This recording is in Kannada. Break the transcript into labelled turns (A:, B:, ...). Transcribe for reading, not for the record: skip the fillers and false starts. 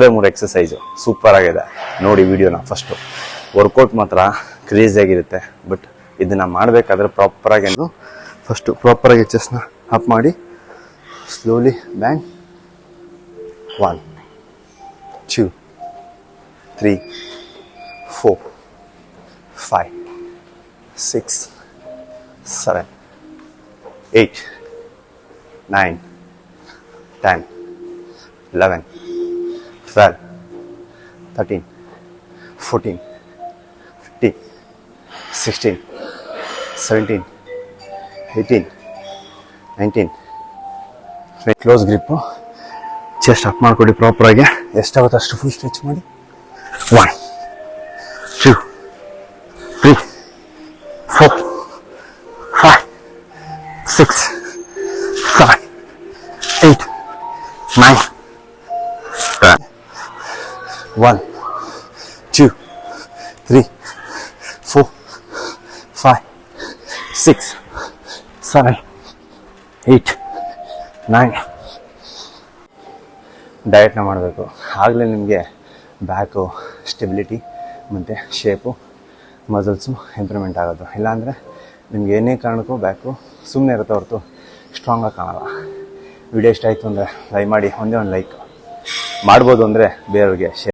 A: 3 ಎಕ್ಸಸೈಸು ಸೂಪರ್ ಆಗಿದೆ. ನೋಡಿ ವಿಡಿಯೋನ ಫಸ್ಟು. ವರ್ಕೌಟ್ ಮಾತ್ರ ಕ್ರೇಜಿಯಾಗಿರುತ್ತೆ, ಬಟ್ ಇದನ್ನು ಮಾಡಬೇಕಾದ್ರೆ ಪ್ರಾಪರಾಗಿ ಫಸ್ಟು ಪ್ರಾಪರಾಗಿ ಚೆಸ್ಟ್ನ ಅಪ್ ಮಾಡಿ slowly band. 1 2 3 4 5 6 7 8 9 10 11 12 13 14 15 16 17 18 19. Close grip. Chest up ಮಾಡಿಕೊಡಿ ಪ್ರಾಪರಾಗಿ. ಎಷ್ಟಾಗುತ್ತೆ ಅಷ್ಟು ಫುಲ್ ಸ್ಟ್ರೆಚ್ ಮಾಡಿ. 1 2 3 4 5 6 7 8 9 10. 1 2 3 4 5 6 7 8 9. ಡಯಟ್ನ ಮಾಡಬೇಕು. ಆಗಲೇ ನಿಮಗೆ ಬ್ಯಾಕು ಸ್ಟೆಬಿಲಿಟಿ ಮತ್ತು ಶೇಪು ಮಸಲ್ಸು ಇಂಪ್ರೂವ್ಮೆಂಟ್ ಆಗೋದು. ಇಲ್ಲಾಂದರೆ ನಿಮ್ಗೆ ಏನೇ ಕಾರಣಕ್ಕೂ ಬ್ಯಾಕು ಸುಮ್ಮನೆ ಇರುತ್ತೆ ಹೊರತು ಸ್ಟ್ರಾಂಗಾಗಿ ಕಾಣಲ್ಲ. ವಿಡಿಯೋ ಇಷ್ಟ ಆಯಿತು ಅಂದರೆ ಲೈಕ್ ಮಾಡಿ. ಒಂದೇ ಒಂದು ಲೈಕ್ ಮಾಡ್ಬೋದು ಅಂದರೆ ಬೇರೆಯವ್ರಿಗೆ ಶೇರ್